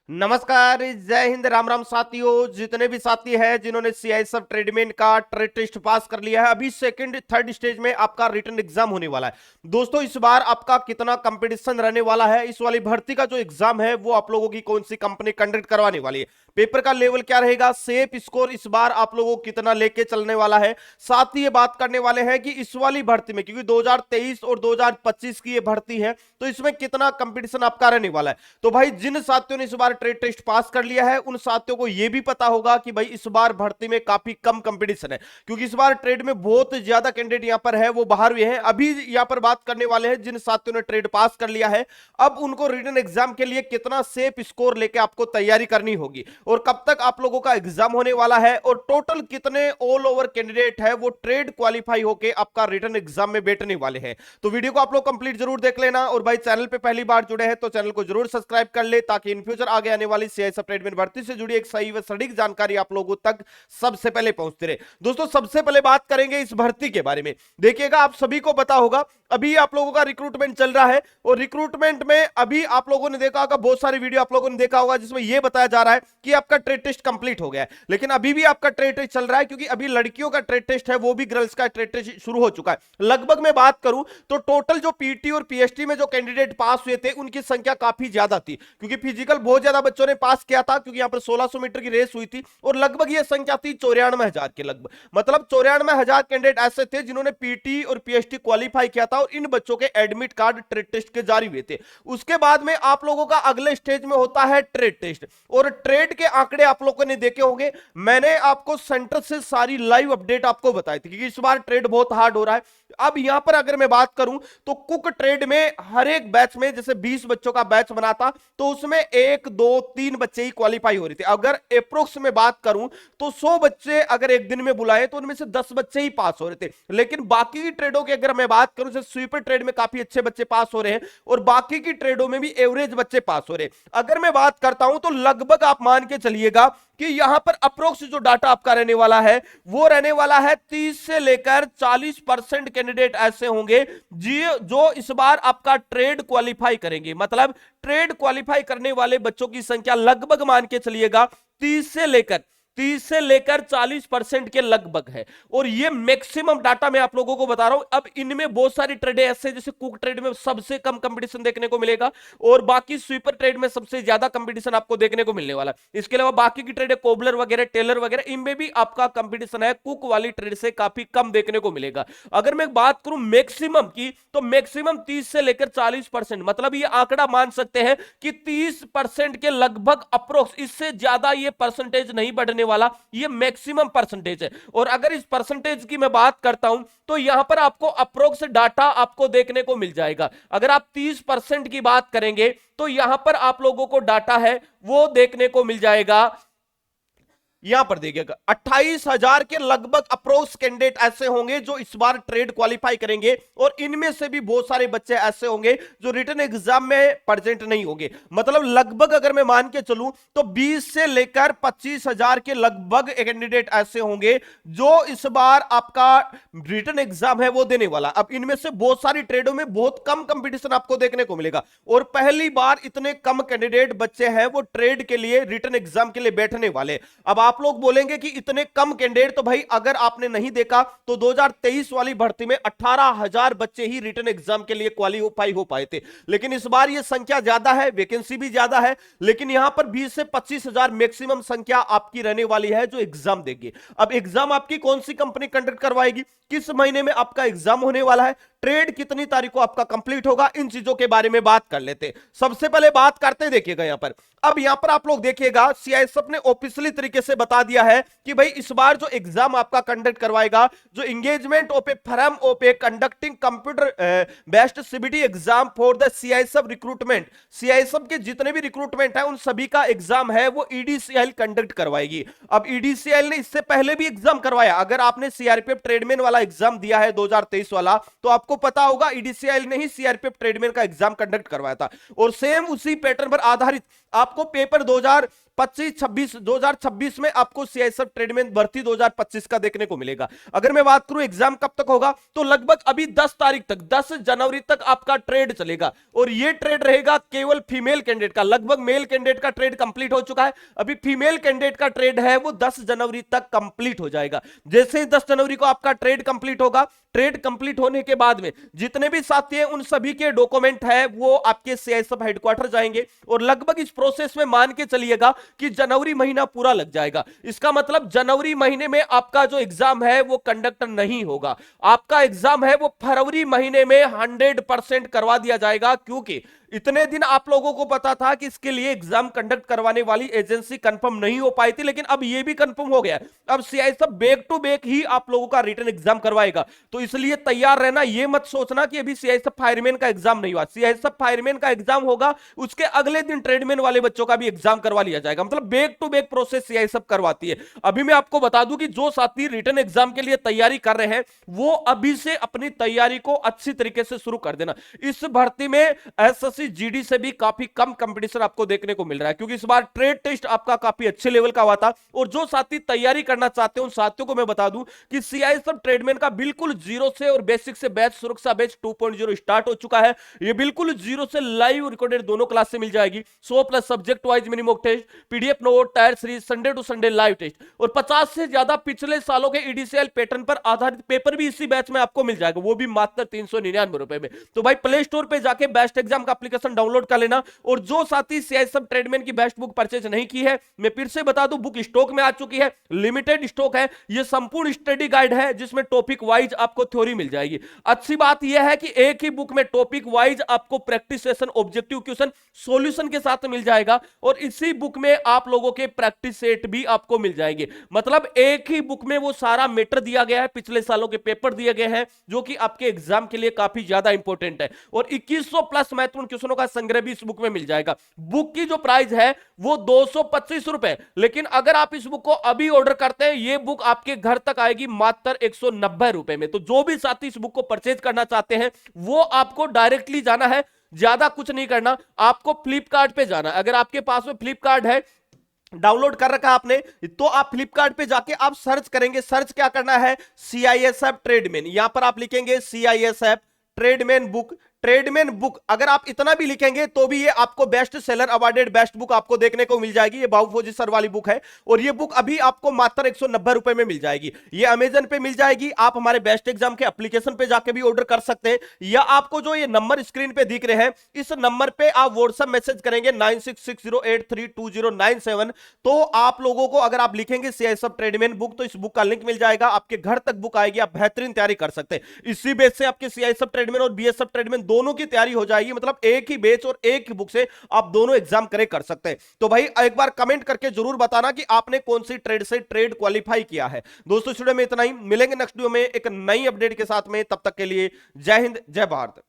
नमस्कार, जय हिंद, राम राम साथियों। जितने भी साथी हैं जिन्होंने सीआईएसएफ ट्रेडमेन का ट्रेड टेस्ट पास कर लिया है, अभी सेकंड थर्ड स्टेज में आपका रिटन एग्जाम होने वाला है। दोस्तों, इस बार आपका कितना कंपटीशन रहने वाला है, इस वाली भर्ती का जो एग्जाम है वो आप लोगों की कौन सी कंपनी कंडक्ट करवाने वाली है, पेपर का लेवल क्या रहेगा, सेफ स्कोर इस बार आप लोगों को कितना लेके चलने वाला है। साथ ही ये बात करने वाले हैं कि इस वाली भर्ती में, क्योंकि 2023 और 2025 की ये भर्ती है, तो इसमें कितना कंपटीशन आपका रहने वाला है। तो भाई, जिन साथियों ने इस बार ट्रेड टेस्ट पास कर लिया है, उन साथियों को यह भी पता होगा कि भाई इस बार भर्ती में काफी कम कंपटीशन है, क्योंकि इस बार ट्रेड में बहुत ज्यादा कैंडिडेट यहां पर है वो बाहर हुए हैं। अभी यहां पर बात करने वाले हैं जिन साथियों ने ट्रेड पास कर लिया है, अब उनको रिटन एग्जाम के लिए कितना सेफ स्कोर लेके आपको तैयारी करनी होगी, और कब तक आप लोगों का एग्जाम होने वाला है, और टोटल कितने ऑल ओवर कैंडिडेट है वो ट्रेड क्वालिफाई होके आपका रिटन एग्जाम में बैठने वाले हैं। तो वीडियो को आप लोग कंप्लीट जरूर देख लेना, और भाई चैनल पे पहली बार जुड़े हैं तो चैनल को जरूर सब्सक्राइब कर ले, ताकि इन फ्यूचर आगे आने वाली सीआईएसएफ ट्रेडमेन भर्ती से जुड़ी एक सही व सटीक जानकारी आप लोगों तक सबसे पहले पहुंचते रहे। दोस्तों, सबसे पहले बात करेंगे इस भर्ती के बारे में। देखिएगा, आप सभी को पता होगा अभी आप लोगों का रिक्रूटमेंट चल रहा है, और रिक्रूटमेंट में अभी आप लोगों ने देखा होगा, बहुत सारी वीडियो आप लोगों ने देखा होगा जिसमें यह बताया जा रहा है कि आपका ट्रेड टेस्ट कंप्लीट हो गया है, लेकिन अभी भी आपका ट्रेड टेस्ट चल रहा है, क्योंकि अभी लड़कियों का ट्रेड टेस्ट है, वो भी गर्ल्स का ट्रेड टेस्ट शुरू हो चुका है। लगभग मैं बात करूं तो टोटल जो पीटी और पीएचटी में जो कैंडिडेट पास हुए थे उनकी संख्या काफी ज्यादा थी, क्योंकि फिजिकल बहुत ज्यादा बच्चों ने पास किया था, क्योंकि यहां पर 1600 मीटर की रेस हुई थी, और लगभग यह संख्या थी 94,000 के लगभग। मतलब 94,000 कैंडिडेट ऐसे थे जिन्होंने पीटी और पीएचटी क्वालिफाई किया था, और इन बच्चों के एडमिट कार्ड ट्रेड टेस्ट के जारी हुए थे। उसके बाद में आप लोगों का अगले स्टेज में होता है ट्रेड टेस्ट, और ट्रेड के आंकड़े आप लोगों ने देखे होंगे। मैंने आपको सेंटर से सारी लाइव अपडेट आपको बताई थी, क्योंकि इस बार ट्रेड बहुत हार्ड हो रहा है। अब यहां पर अगर मैं बात करूं तो कुक ट्रेड में हर एक बैच में जैसे 20 बच्चों का बैच बना था, तो उसमें 1 2 3 बच्चे ही क्वालिफाई हो रहे थे। अगर अप्रोक्स में बात करूं तो 100 बच्चे अगर एक दिन में बुलाए तो उनमें से 10 बच्चे ही पास हो रहे थे। लेकिन बाकी की ट्रेडों की अगर मैं बात करूं, जैसे स्वीपर ट्रेड में काफी अच्छे बच्चे पास हो रहे हैं, और बाकी की ट्रेडों में भी एवरेज बच्चे पास हो रहे हैं। अगर मैं बात करता हूं तो लगभग आप मान के चलिएगा कि यहां पर अप्रोक्स जो डाटा आपका रहने वाला है वो रहने वाला है 30 से लेकर 40% कैंडिडेट ऐसे होंगे जो इस बार आपका ट्रेड क्वालिफाई करेंगे। मतलब ट्रेड क्वालिफाई करने वाले बच्चों की संख्या लगभग मान के चलिएगा 30 से लेकर 40% के लगभग है, और ये मैक्सिमम डाटा मैं आप लोगों को बता रहा हूं। अब इनमें बहुत सारी ट्रेड ऐसे, जैसे कुक ट्रेड में सबसे कम कंपटीशन देखने को मिलेगा, और बाकी स्वीपर ट्रेड में सबसे ज्यादा कंपटीशन आपको देखने को मिलने वाला है। इसके अलावा बाकी की ट्रेड, कोबलर वगैरह, टेलर वगैरह, इनमें भी आपका कंपटीशन है कुक वाली ट्रेड से काफी कम देखने को मिलेगा। अगर मैं बात करूं मैक्सिमम की, तो मैक्सिमम 30 से लेकर 40%, मतलब ये आंकड़ा मान सकते हैं कि 30% के लगभग अप्रोक्स, इससे ज्यादा ये परसेंटेज नहीं बढ़ने वाला, ये मैक्सिमम परसेंटेज है। और अगर इस परसेंटेज की मैं बात करता हूं तो यहां पर आपको अप्रोक्स डाटा आपको देखने को मिल जाएगा। अगर आप 30% की बात करेंगे तो यहां पर आप लोगों को डाटा है वो देखने को मिल जाएगा। यहां पर देखिएगा 28,000 के लगभग अप्रोक्स कैंडिडेट ऐसे होंगे जो इस बार ट्रेड क्वालिफाई करेंगे, और इनमें से भी बहुत सारे बच्चे ऐसे होंगे जो रिटन एग्जाम में प्रेजेंट नहीं होंगे। मतलब लगभग अगर मैं मान के चलूं तो 20 से लेकर 25,000 के लगभग कैंडिडेट ऐसे होंगे जो इस बार आपका रिटन एग्जाम है वो देने वाला। अब इनमें से बहुत सारी ट्रेडों में बहुत कम कंपटीशन आपको देखने को मिलेगा, और पहली बार इतने कम कैंडिडेट बच्चे हैं वो ट्रेड के लिए, रिटन एग्जाम के लिए बैठने वाले। अब आप लोग बोलेंगे कि इतने कम कैंडिडेट, तो भाई अगर आपने नहीं देखा तो 2023 वाली भर्ती में 18,000 बच्चे ही रिटन एग्जाम के लिए क्वालिफाई हो पाए थे, लेकिन इस बार यह संख्या ज्यादा है, वैकेंसी भी ज्यादा है, लेकिन यहां पर 20 से 25,000 मैक्सिमम संख्या आपकी रहने वाली है जो एग्जाम देगी। अब एग्जाम आपकी कौन सी कंपनी कंडक्ट करवाएगी, किस महीने में आपका एग्जाम होने वाला है, ट्रेड कितनी तारीख को आपका कंप्लीट होगा, इन चीजों के बारे में बात कर लेते हैं। सबसे पहले बात करते देखिएगा यहां पर। अब यहां पर आप लोग देखिएगा सीआईएसएफ ने ऑफिशियली तरीके से बता दिया है कि भाई इस बार जो एग्जाम आपका कंडक्ट करवाएगा, जो engagement of A firm of a conducting computer based CBT exam for the CISF recruitment, CISF के जितने भी रिक्रूटमेंट है उन सभी का एग्जाम है वो ईडीसीएल कंडक्ट करवाएगी। अब ईडीसीएल ने इससे पहले भी एग्जाम करवाया, अगर आपने सीआरपीएफ ट्रेडमैन वाला एग्जाम दिया है 2023 वाला, तो आपको पता होगा ईडीसीएल ने ही सीआरपीएफ ट्रेडमैन का एग्जाम कंडक्ट करवाया था, और सेम उसी पैटर्न पर आधारित आपको पेपर 2025-26 में में आपको सीआईएसएफ ट्रेडमैन भर्ती 2025 का देखने को मिलेगा। अगर मैं बात करूं एग्जाम कब तक होगा, तो लगभग अभी 10 तारीख तक, 10 जनवरी तक आपका ट्रेड चलेगा और ये ट्रेड रहेगा केवल फीमेल कैंडिडेट का। लगभग मेल कैंडिडेट का ट्रेड कंप्लीट हो चुका है, अभी फीमेल कैंडिडेट का ट्रेड है वो 10 जनवरी तक कंप्लीट हो जाएगा। जैसे ही 10 जनवरी को आपका ट्रेड कंप्लीट होगा, ट्रेड कंप्लीट होने के बाद में जितने भी साथी हैं उन सभी के डॉक्यूमेंट है वो आपके सीआईएसएफ हेडक्वार्टर जाएंगे और लगभग इस प्रोसेस में मान के चलिएगा कि जनवरी महीना पूरा लग जाएगा। इसका मतलब जनवरी महीने में आपका जो एग्जाम है वो कंडक्ट नहीं होगा, आपका एग्जाम है वो फरवरी महीने में 100% करवा दिया जाएगा, क्योंकि इतने दिन आप लोगों को पता था कि इसके लिए एग्जाम कंडक्ट करवाने वाली एजेंसी कंफर्म नहीं हो पाई थी, लेकिन अब यह भी कंफर्म हो गया। अब सीआईएसएफ बैक टू बैक ही आप लोगों का रिटन एग्जाम करवाएगा, तो इसलिए तैयार रहना। यह मत सोचना कि अभी सीआईएसएफ फायरमैन का एग्जाम नहीं हुआ, सीआईएसएफ फायरमैन का एग्जाम होगा, उसके अगले दिन ट्रेडमैन वाले बच्चों का भी एग्जाम करवा लिया जाएगा। मतलब back to back process CISF करवाती है। अभी मैं आपको बता दूं कि जो साथी रिटन एग्जाम के लिए तैयारी कर रहे हैं वो अभी से अपनी तैयारी को अच्छी तरीके से शुरू कर देना। इस भर्ती में एसएससी जीडी से भी काफी कम कंपटीशन आपको देखने को मिल रहा है, क्योंकि इस बार ट्रेड टेस्ट आपका काफी अच्छे लेवल का हुआ था। और जो साथी तैयारी करना चाहते हैं उन साथियों को मैं बता दूं कि सीआईएसएफ ट्रेडमैन का बिल्कुल जीरो से और बेसिक से बैच सुरक्षा बैच 2.0 स्टार्ट हो चुका है। ये बिल्कुल जीरो से लाइव रिकॉर्डेड दोनों क्लास से मिल जाएगी। 100+ subject wise mini mock test, PDF note, tier series, Sunday to Sunday live test और 50 से ज्यादा पिछले सालों के ईडीसीएल पैटर्न पर आधारित पेपर भी इसी बैच में आपको मिल जाएगा, वो भी मात्र 399 रुपए में। तो भाई प्ले स्टोर पे जाके बेस्ट एग्जाम का एप्लीकेशन डाउनलोड कर लेना। और जो साथी सीआईएसएफ ट्रेडमैन की बेस्ट बुक परचेज नहीं की है, मैं फिर से बता दूं, बुक स्टॉक में आ चुकी है, लिमिटेड स्टॉक है। ये संपूर्ण स्टडी गाइड है जिसमें टॉपिक वाइज आपको थ्योरी मिल जाएगी। अच्छी बात यह है कि एक ही बुक में टॉपिक वाइज आपको practice session, objective question, solution के साथ मिल जाएगा और इसी बुक में आप लोगों के प्रैक्टिस सेट भी आपको मिल जाएंगे। मतलब एक ही बुक में वो सारा मैटर दिया गया है, पिछले सालों के पेपर दिए गए हैं जो कि आपके एग्जाम के लिए काफी ज्यादा इंपॉर्टेंट है और 2100+ महत्वपूर्ण क्वेश्चनों का संग्रह भी इस बुक में मिल जाएगा। बुक की जो प्राइस है वो 225 रुपए, लेकिन अगर आप इस बुक को अभी ऑर्डर करते हैं ये बुक आपके घर तक आएगी मात्र 190 रुपए में। तो जो भी साथी इस बुक को परचेज करना चाहते हैं वो आपको डायरेक्टली जाना है, ज्यादा कुछ नहीं करना, आपको फ्लिपकार्ट पे जाना। अगर आपके पास में फ्लिपकार्ट है, डाउनलोड कर रखा आपने, तो आप फ्लिपकार्ट पे जाके आप सर्च करेंगे। सर्च क्या करना है, सीआईएसएफ ट्रेडमैन, यहां पर आप लिखेंगे CISF tradesman book. Tradesman book अगर आप इतना भी लिखेंगे तो भी ये आपको best seller awarded best book आपको देखने को मिल जाएगी। ये बाबू फौजी सर वाली बुक है और ये बुक अभी आपको मात्र 190 रुपए में मिल जाएगी। ये अमेजन पे मिल जाएगी, आप हमारे बेस्ट एग्जाम के एप्लीकेशन पे जाके भी ऑर्डर कर सकते हैं, या आपको जो ये नंबर स्क्रीन पे दिख रहे हैं इस नंबर पे आप व्हाट्सएप मैसेज करेंगे 9660832097। तो आप लोगों को अगर आप लिखेंगे सीआईएसएफ ट्रेडमैन बुक तो इस बुक का लिंक मिल जाएगा, आपके घर तक बुक आएगी, आप बेहतरीन तैयारी कर सकते हैं। इसी बेस से आपके सीआईएसएफ ट्रेडमैन और बीएसएफ ट्रेडमैन दोनों की तैयारी हो जाएगी। मतलब एक ही बैच और एक ही बुक से आप दोनों एग्जाम कर सकते हैं। तो भाई एक बार कमेंट करके जरूर बताना कि आपने कौन सी ट्रेड से ट्रेड क्वालिफाई किया है। दोस्तों स्टूडियो में इतना ही, मिलेंगे नेक्स्ट वीडियो में एक नई अपडेट के साथ में, तब तक के लिए जय हिंद जय भारत।